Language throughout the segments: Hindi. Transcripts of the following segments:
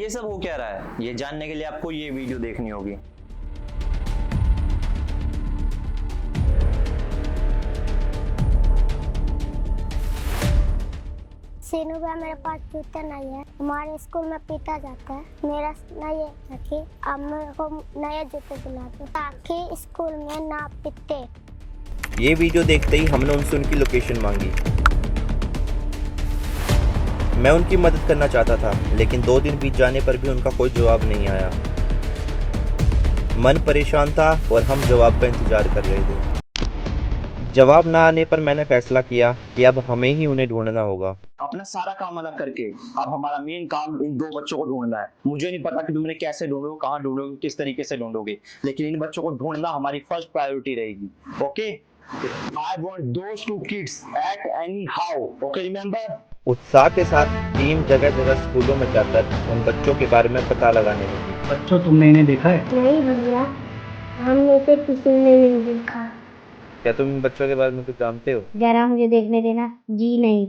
ये सब हो क्या रहा है, ये जानने के लिए आपको ये वीडियो देखनी होगी। सीनू भैया मेरे पास जूते नहीं है, हमारे स्कूल में पीटा जाता है। मेरा नहीं है कि अब मेरे को नए जूते दिला दो ताकि स्कूल में ना पीटे। ये वीडियो देखते ही हमने उनसे उनकी लोकेशन मांगी। मैं उनकी मदद करना चाहता था, लेकिन 2 दिन बीत जाने पर भी उनका कोई जवाब नहीं आया। मन परेशान था और हम जवाब का इंतजार कर रहे थे। जवाब ना आने पर मैंने फैसला किया कि अब हमें ही उन्हें ढूंढना होगा। अपना सारा काम अलग करके अब हमारा मेन काम इन 2 बच्चों को ढूंढना है। मुझे नहीं पता कि तुमने कैसे ढूंढोगे, कहाँ ढूंढोगे, किस तरीके से ढूंढोगे, लेकिन इन बच्चों को ढूंढना हमारी फर्स्ट प्रायोरिटी रहेगी। Okay, I want those 2 kids at any how. Okay, remember? उत्साह के साथ टीम जगह जगह स्कूलों में जाकर उन बच्चों के बारे में पता लगाने लगी। बच्चों, तुमने इन्हें देखा है? नहीं भैया, हमने से किसी ने नहीं देखा। क्या तुम इन बच्चों के बारे में कुछ जानते हो? जरा मुझे देखने देना। जी नहीं।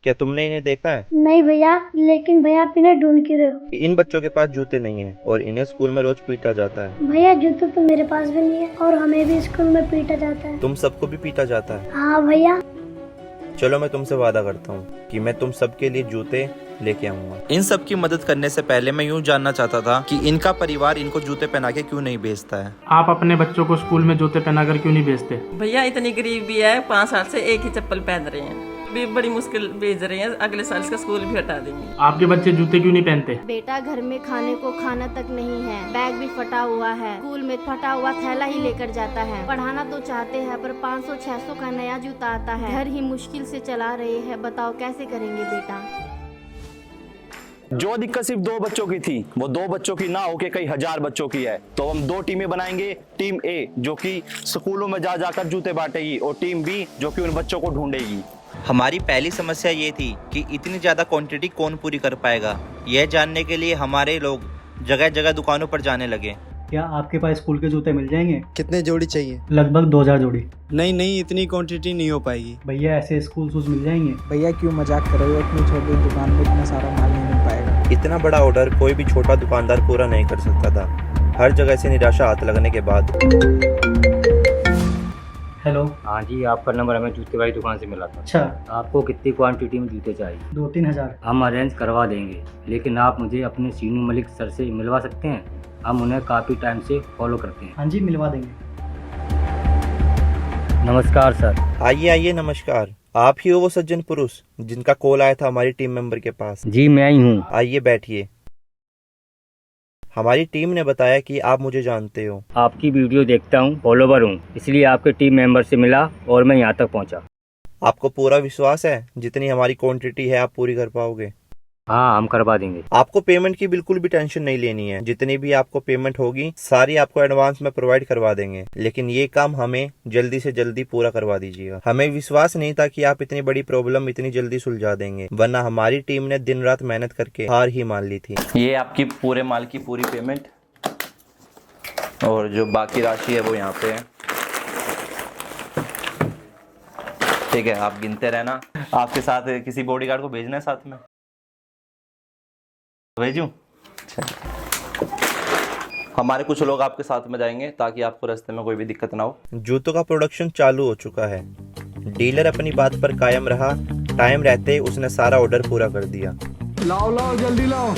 क्या तुमने इन्हें देखा है? नहीं भैया, लेकिन भैया आप इन्हें ढूंढ क्यों रहे हो? इन बच्चों के पास जूते नहीं हैं और इन्हें स्कूल में रोज पीटा जाता है। भैया जूते तो मेरे पास भी नहीं है और हमें भी स्कूल में पीटा जाता है। तुम सबको भी पीटा जाता है? हाँ भैया। चलो मैं तुमसे वादा करता हूँ कि मैं तुम सबके लिए जूते लेके आऊंगा। इन सब की मदद करने से पहले मैं यूँ जानना चाहता था कि इनका परिवार इनको जूते पहना के क्यों नहीं भेजता है। आप अपने बच्चों को स्कूल में जूते पहनाकर क्यों नहीं भेजते? भैया इतनी गरीबी है, 5 साल से एक ही चप्पल पहन रहे हैं, भी बड़ी मुश्किल भेज रहे हैं। अगले साल इसका स्कूल भी हटा देंगे। आपके बच्चे जूते क्यों नहीं पहनते? बेटा घर में खाने को खाना तक नहीं है, बैग भी फटा हुआ है, स्कूल में फटा हुआ थैला ही लेकर जाता है। पढ़ाना तो चाहते हैं पर 500-600 का नया जूता आता है। घर ही मुश्किल से चला रहे हैं, बताओ कैसे करेंगे बेटा। जो दिक्कत सिर्फ 2 बच्चों की थी, वो 2 बच्चों की ना होके कई हजार बच्चों की है। तो हम 2 टीमें बनाएंगे, टीम ए जो कि स्कूलों में जा जाकर जूते बांटेगी और टीम बी जो कि उन बच्चों को ढूंढेगी। हमारी पहली समस्या ये थी कि इतनी ज्यादा क्वांटिटी कौन पूरी कर पाएगा। यह जानने के लिए हमारे लोग जगह जगह दुकानों पर जाने लगे। क्या आपके पास स्कूल के जूते मिल जाएंगे? कितने जोड़ी चाहिए? लगभग 2000 जोड़ी। नहीं, इतनी क्वांटिटी नहीं हो पाएगी। भैया ऐसे स्कूल शूज मिल जाएंगे? भैया क्यों मजाक कर रहे हो, इतनी छोटी दुकान में इतना सारा माल नहीं मिल पाएगा। इतना बड़ा ऑर्डर कोई भी छोटा दुकानदार पूरा नहीं कर सकता था। हर जगह से निराशा हाथ लगने के बाद हेलो। हाँ जी, आपका नंबर हमें जूते वाली दुकान से मिला था। अच्छा, आपको कितनी क्वांटिटी में जूते चाहिए? 2-3 हजार। हम अरेंज करवा देंगे, लेकिन आप मुझे अपने सीनू मलिक सर से मिलवा सकते हैं? हम उन्हें काफ़ी टाइम से फॉलो करते हैं। हाँ जी, मिलवा देंगे। नमस्कार सर। आइए नमस्कार। आप ही हो वो सज्जन पुरुष जिनका कॉल आया था हमारी टीम मेंबर के पास? जी मैं ही हूँ। आइए बैठिए। हमारी टीम ने बताया कि आप मुझे जानते हो। आपकी वीडियो देखता हूँ, फॉलोवर हूँ, इसलिए आपके टीम मेंबर से मिला और मैं यहाँ तक पहुँचा। आपको पूरा विश्वास है जितनी हमारी क्वांटिटी है आप पूरी कर पाओगे? हाँ, हम करवा देंगे। आपको पेमेंट की बिल्कुल भी टेंशन नहीं लेनी है। जितनी भी आपको पेमेंट होगी सारी आपको एडवांस में प्रोवाइड करवा देंगे, लेकिन ये काम हमें जल्दी से जल्दी पूरा करवा दीजिएगा। हमें विश्वास नहीं था कि आप इतनी बड़ी प्रॉब्लम इतनी जल्दी सुलझा देंगे, वरना हमारी टीम ने दिन रात मेहनत करके हार ही मान ली थी। ये आपकी पूरे माल की पूरी पेमेंट और जो बाकी राशि है वो यहाँ पे है। ठीक है, आप गिनते रहना। आपके साथ किसी बॉडीगार्ड को भेजना है साथ में? भेजूं? हमारे कुछ लोग आपके साथ में जाएंगे ताकि आपको रास्ते में कोई भी दिक्कत ना हो। जूतों का प्रोडक्शन चालू हो चुका है। डीलर अपनी बात पर कायम रहा। टाइम रहते ही उसने सारा ऑर्डर पूरा कर दिया। लाओ जल्दी लाओ।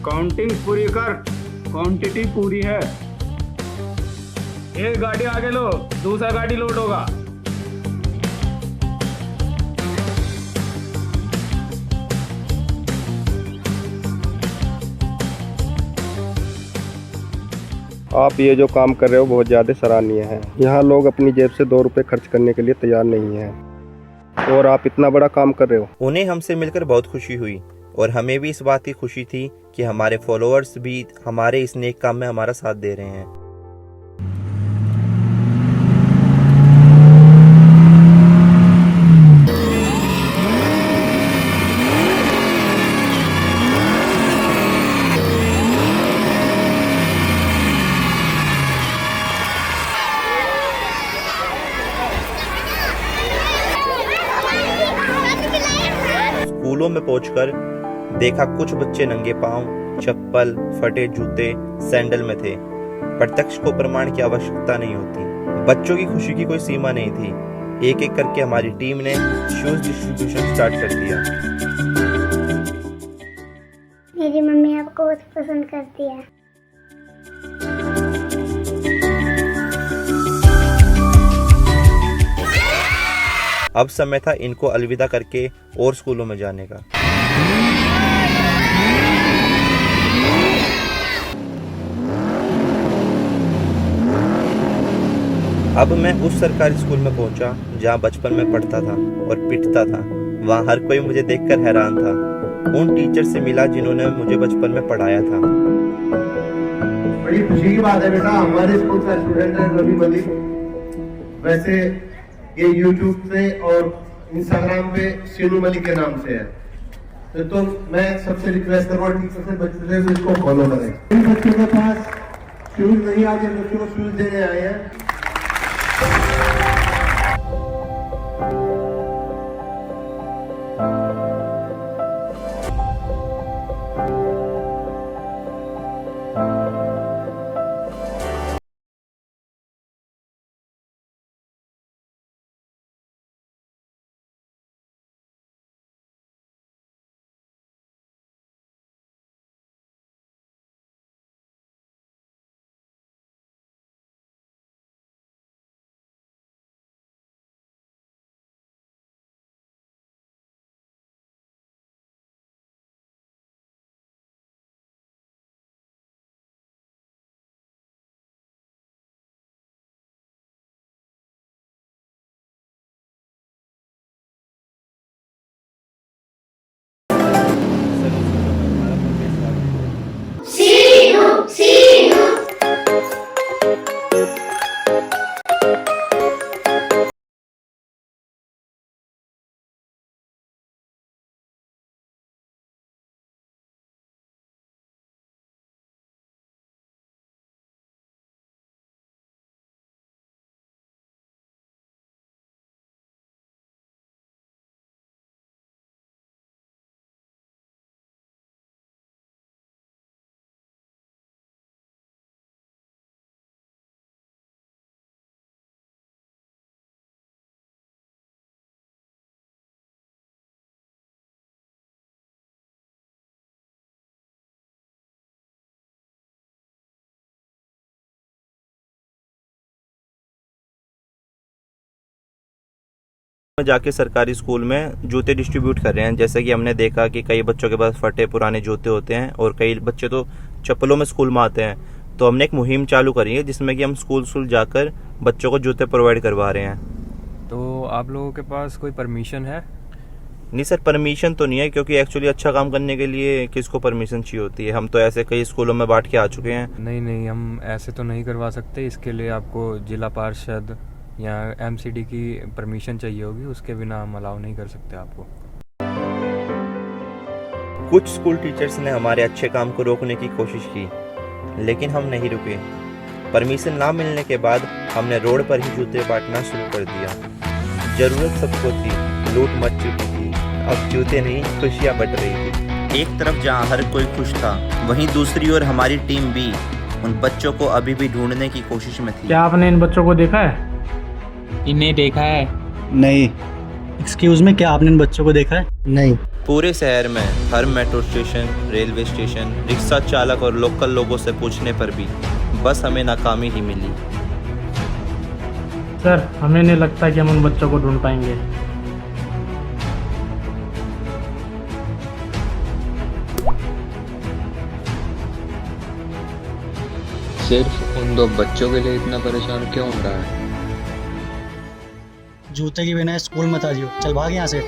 काउंटिंग पूरी कर, क्वांटिटी पूरी है। एक गाड़ी आगे लो, दूसरा गाड़ी लोड होगा। आप ये जो काम कर रहे हो बहुत ज़्यादा सराहनीय है। यहाँ लोग अपनी जेब से 2 रुपए खर्च करने के लिए तैयार नहीं हैं और आप इतना बड़ा काम कर रहे हो। उन्हें हमसे मिलकर बहुत खुशी हुई और हमें भी इस बात की खुशी थी कि हमारे फॉलोअर्स भी हमारे इस नेक काम में हमारा साथ दे रहे हैं। स्कूलों में पहुंचकर देखा कुछ बच्चे नंगे पांव, चप्पल, फटे जूते, सैंडल में थे। प्रत्यक्ष को प्रमाण की आवश्यकता नहीं होती। बच्चों की खुशी की कोई सीमा नहीं थी। एक एक करके हमारी टीम ने शूज डिस्ट्रीब्यूशन स्टार्ट कर दिया। मेरी मम्मी आपको बहुत पसंद करती है। अब समय था इनको अलविदा करके और स्कूलों में जाने का। अब मैं उस सरकारी स्कूल में पहुंचा जहां बचपन में पढ़ता था और पिटता था। वहां हर कोई मुझे देखकर हैरान था। उन टीचर से मिला जिन्होंने मुझे बचपन में पढ़ाया था। बड़ी खुशी की बात है बेटा, हमारे स्कूल का स्टूडेंट है रवि मलिक। वैसे ये YouTube पे और Instagram पे सीनू मलिक के नाम से है। तो मैं सबसे रिक्वेस्ट करूँगा टीचर से बच्चों से भी इसको फॉलो करें। इन बच्चों के पास शूज नहीं आते, बच्चों को शूज देने आए हैं। जाके सरकारी स्कूल में जूते डिस्ट्रीब्यूट कर रहे हैं। जैसे कि हमने देखा कि कई बच्चों के पास फटे पुराने जूते होते हैं और कई बच्चे तो चप्पलों में स्कूल में आते हैं। तो हमने एक मुहिम चालू करी है जिसमें कि हम स्कूल जाकर बच्चों को जूते प्रोवाइड करवा रहे हैं। तो आप लोगों के पास कोई परमिशन है? नहीं सर, परमिशन तो नहीं है, क्योंकि एक्चुअली अच्छा काम करने के लिए किसको परमिशन चाहिए होती है। हम तो ऐसे कई स्कूलों में बांट के आ चुके हैं। नहीं, हम ऐसे तो नहीं करवा सकते। इसके लिए आपको जिला पार्षद या MCD की परमिशन चाहिए होगी, उसके बिना हम अलाउ नहीं कर सकते आपको। कुछ स्कूल टीचर्स ने हमारे अच्छे काम को रोकने की कोशिश की, लेकिन हम नहीं रुके। परमिशन ना मिलने के बाद हमने रोड पर ही जूते बांटना शुरू कर दिया। जरूरत सबको थी, लूट मच चुकी थी। अब जूते नहीं, खुशियाँ बट रही थी। एक तरफ जहाँ हर कोई खुश था, वहीं दूसरी ओर हमारी टीम भी उन बच्चों को अभी भी ढूंढने की कोशिश में थी। क्या आपने इन बच्चों को देखा है? इन्हें देखा है? नहीं। एक्सक्यूज में, क्या आपने इन बच्चों को देखा है? नहीं। पूरे शहर में हर metro station, railway station, rickshaw चालक और लोकल लोगों से पूछने पर भी बस हमें नाकामी ही मिली। सर, हमें नहीं लगता कि हम उन बच्चों को ढूंढ पाएंगे। सिर्फ उन दो बच्चों के लिए इतना परेशान क्यों हो रहा है? जूते के बिना स्कूल मत आ जियो, चल भाग यहाँ से।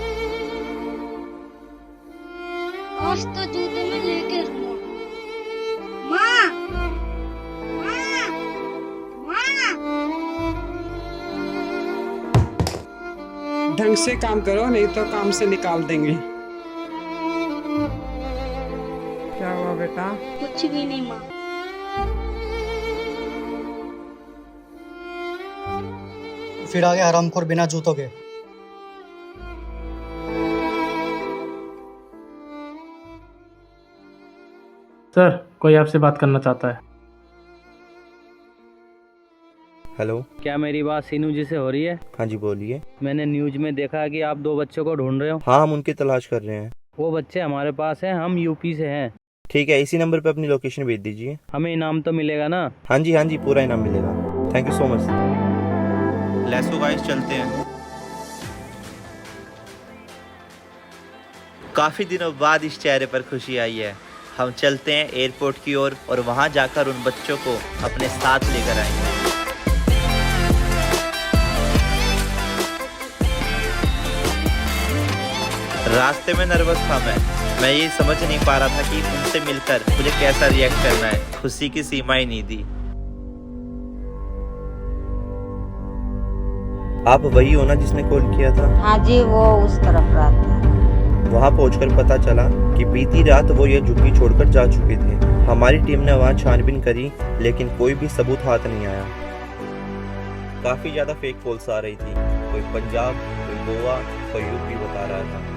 आज तो जूते में लेके माँ, माँ, माँ। ढंग से काम करो, नहीं तो काम से निकाल देंगे। क्या हुआ बेटा? कुछ भी नहीं माँ। फिर आगे हरामखोर बिना जूतों के। सर कोई आपसे बात करना चाहता है। हेलो, क्या मेरी बात सीनू जी से हो रही है? हाँ जी बोलिए। मैंने न्यूज में देखा है कि आप 2 बच्चों को ढूंढ रहे हो। हाँ, हम उनकी तलाश कर रहे हैं। वो बच्चे हमारे पास हैं, हम यूपी से हैं। ठीक है, इसी नंबर पे अपनी लोकेशन भेज दीजिए। हमें इनाम तो मिलेगा ना? हाँ जी, पूरा इनाम मिलेगा। Thank you so much. Let's go guys, चलते हैं। काफ़ी दिनों बाद इस चेहरे पर खुशी आई है। हम चलते हैं एयरपोर्ट की ओर और वहाँ जाकर उन बच्चों को अपने साथ लेकर आएंगे। रास्ते में नर्वस था मैं ये समझ नहीं पा रहा था कि उनसे मिलकर मुझे कैसा रिएक्ट करना है। खुशी की सीमा ही नहीं थी। आप वही हो ना जिसने कॉल किया था? हाँ जी, वो उस तरफ रहते हैं। वहाँ पहुंचकर पता चला कि बीती रात वो ये झुग्गी छोड़कर जा चुके थे। हमारी टीम ने वहाँ छानबीन करी लेकिन कोई भी सबूत हाथ नहीं आया। काफी ज्यादा फेक कॉल्स आ रही थी। कोई पंजाब, कोई गोवा, कोई यूपी बता रहा था।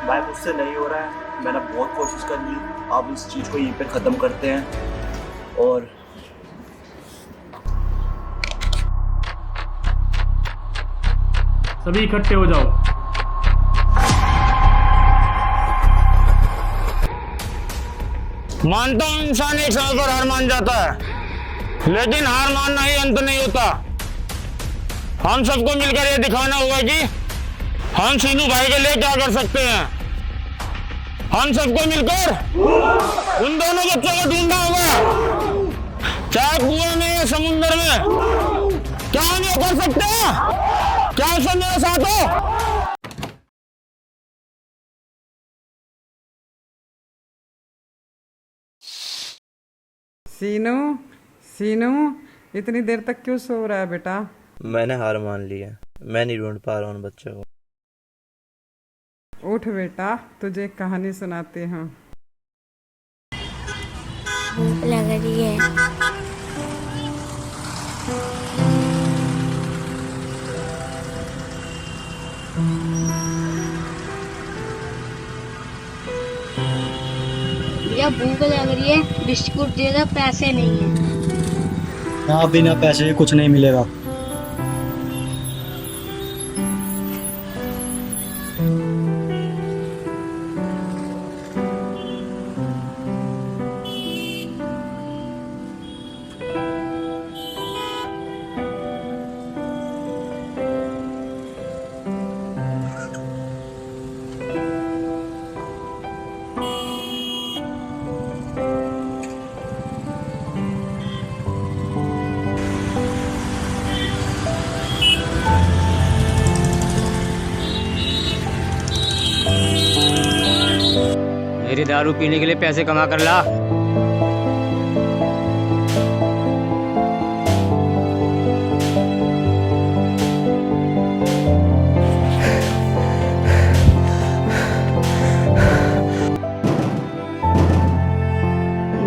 भाई मुझसे नहीं हो रहा है, मैंने बहुत कोशिश कर ली। अब इस चीज़ को यहीं पे ख़त्म करते हैं। और सभी इकट्ठे हो जाओ। मानता हूँ इंसान एक समय पर हार मान जाता है, लेकिन हार मानना ही अंत नहीं होता। हम सबको मिलकर ये दिखाना होगा कि हम सीनू भाई के लिए क्या कर सकते हैं। हम सबको मिलकर उन दोनों बच्चों को ढूंढना होगा, चाहे कुएं में या समुद्र में। क्या हम ये कर सकते हैं? क्या सब मेरे साथ हो? सीनू, सीनू इतनी देर तक क्यों सो रहा है बेटा? मैंने हार मान ली है, मैं नहीं ढूंढ पा रहा उन बच्चों को। उठ बेटा, तुझे एक कहानी सुनाते हैं। भूख लग रही है। भैया भूख लग रही है, बिस्कुट दे दो, पैसे नहीं है। यहाँ बिना पैसे के कुछ नहीं मिलेगा। मेरी दारू पीने के लिए पैसे कमा कर ला।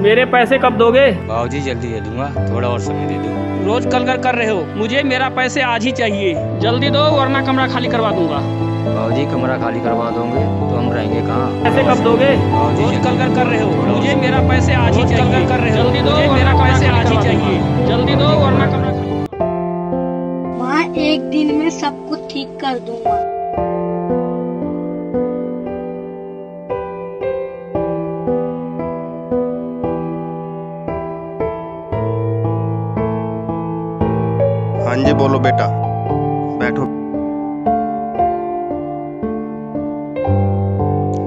मेरे पैसे कब दोगे? बाबूजी जल्दी दे दूंगा, थोड़ा और समय दे दो। रोज कल कर रहे हो, मुझे मेरा पैसे आज ही चाहिए। जल्दी दो वरना कमरा खाली करवा दूंगा। बाबूजी कमरा खाली करवा दोगे तो हम रहेंगे कहाँ? पैसे कब दोगे? रोज कल कर रहे हो, मुझे मेरा पैसे आज ही चाहिए। जल्दी दो, मेरा पैसे आज ही चाहिए। जल्दी दो वरना कमरा खाली। वहाँ एक दिन में सब कुछ ठीक कर दूंगा। हाँ जी बोलो बेटा, बैठो।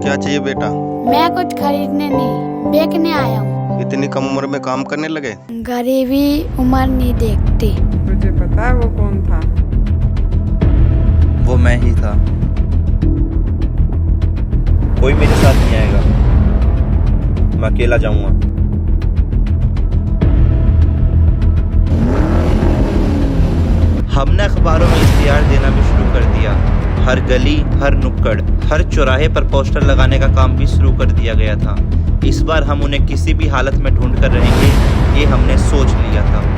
क्या चाहिए बेटा? मैं कुछ खरीदने नहीं, बेचने आया हूँ। इतनी कम उम्र में काम करने लगे? गरीबी उम्र नहीं देखती। तुझे पता है वो कौन था? वो मैं ही था। कोई मेरे साथ नहीं आएगा। मैं अकेला जाऊंगा। हमने अखबारों में इश्तिहार देना भी शुरू कर दिया। हर गली, हर नुक्कड़, हर चौराहे पर पोस्टर लगाने का काम भी शुरू कर दिया गया था। इस बार हम उन्हें किसी भी हालत में ढूंढ कर रहेंगे, ये हमने सोच लिया था।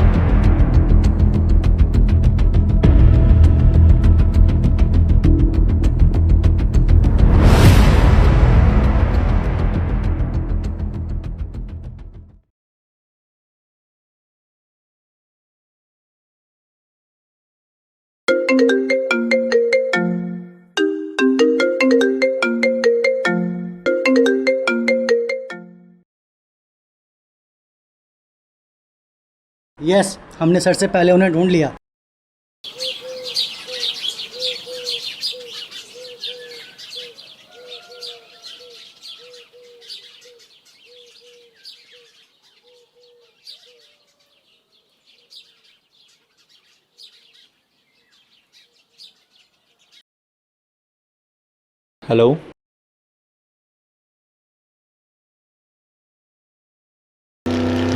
यस, हमने सर से पहले उन्हें ढूंढ लिया। हेलो,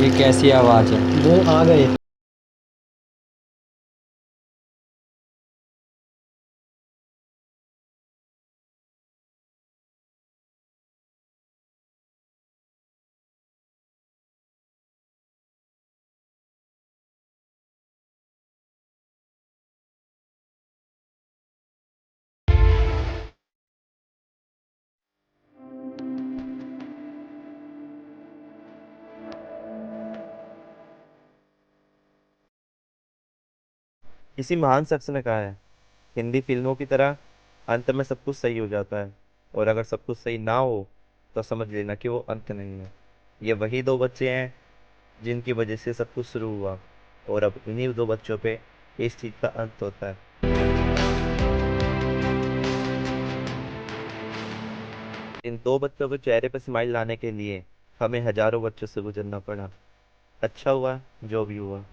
ये कैसी आवाज़ है? वो आ गए। किसी महान शख्स ने कहा है, हिंदी फिल्मों की तरह अंत में सब कुछ सही हो जाता है, और अगर सब कुछ सही ना हो तो समझ लेना कि वो अंत नहीं है। ये वही दो बच्चे हैं जिनकी वजह से सब कुछ शुरू हुआ, और अब इन्हीं दो बच्चों पे इस चीज़ का अंत होता है। इन दो बच्चों के चेहरे पर स्माइल लाने के लिए हमें हजारों बच्चों से गुजरना पड़ा। अच्छा हुआ जो भी हुआ।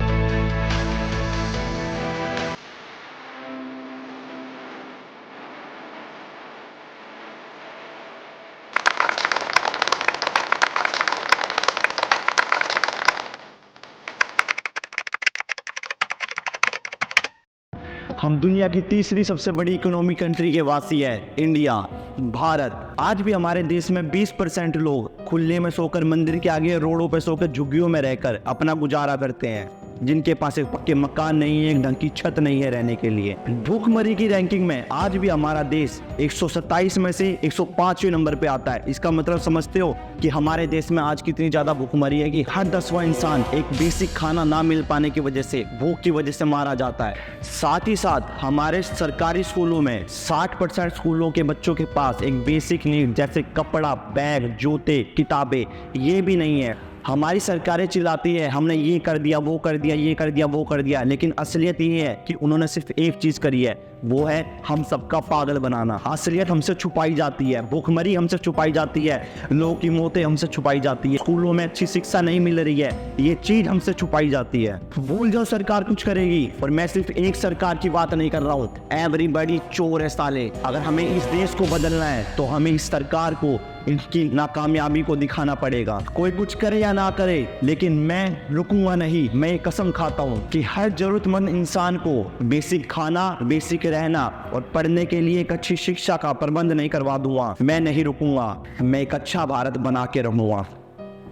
हम दुनिया की तीसरी सबसे बड़ी इकोनॉमिक कंट्री के वासी हैं, इंडिया, भारत। आज भी हमारे देश में 20% लोग खुले में सोकर, मंदिर के आगे रोडों पर सोकर, झुग्गियों में रहकर अपना गुजारा करते हैं, जिनके पास एक पक्के मकान नहीं है, एक ढंग की छत नहीं है रहने के लिए। भूखमरी की रैंकिंग में आज भी हमारा देश 127 में से 105वें नंबर पे आता है। इसका मतलब समझते हो कि हमारे देश में आज कितनी ज्यादा भूखमरी है कि हर 10वां इंसान एक बेसिक खाना ना मिल पाने की वजह से, भूख की वजह से मारा जाता है। साथ ही साथ हमारे सरकारी स्कूलों में 60% स्कूलों के बच्चों के पास एक बेसिक नीड जैसे कपड़ा, बैग, जूते, किताबें, ये भी नहीं है। हमारी सरकारें चिल्लाती है हमने ये कर दिया, वो कर दिया, ये कर दिया, वो कर दिया, लेकिन असलियत ये है कि उन्होंने सिर्फ एक चीज़ करी है, वो है हम सबका पागल बनाना। असलियत हमसे छुपाई जाती है, भूखमरी हमसे छुपाई जाती है, लोगों की मौतें हमसे छुपाई जाती है, स्कूलों में अच्छी शिक्षा नहीं मिल रही है, ये चीज़ हमसे छुपाई जाती है। भूल जाओ सरकार कुछ करेगी, और मैं सिर्फ एक सरकार की बात नहीं कर रहा हूँ, एवरीबॉडी चोर है साले। अगर हमें इस देश को बदलना है तो हमें इस सरकार को इनकी नाकामयाबी को दिखाना पड़ेगा। कोई कुछ करे या ना करे, लेकिन मैं रुकूंगा नहीं। मैं ये कसम खाता हूँ कि हर जरूरतमंद इंसान को बेसिक खाना, बेसिक रहना और पढ़ने के लिए एक अच्छी शिक्षा का प्रबंध नहीं करवा दूंगा। मैं नहीं रुकूंगा, मैं एक अच्छा भारत बना के रहूंगा,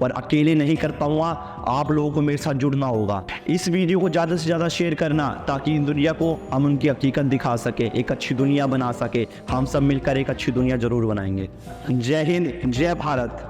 और अकेले नहीं कर पाऊंगा, आप लोगों को मेरे साथ जुड़ना होगा। इस वीडियो को ज़्यादा से ज़्यादा शेयर करना, ताकि दुनिया को हम उनकी हकीकत दिखा सके, एक अच्छी दुनिया बना सके। हम सब मिलकर एक अच्छी दुनिया जरूर बनाएंगे। जय हिंद, जय भारत।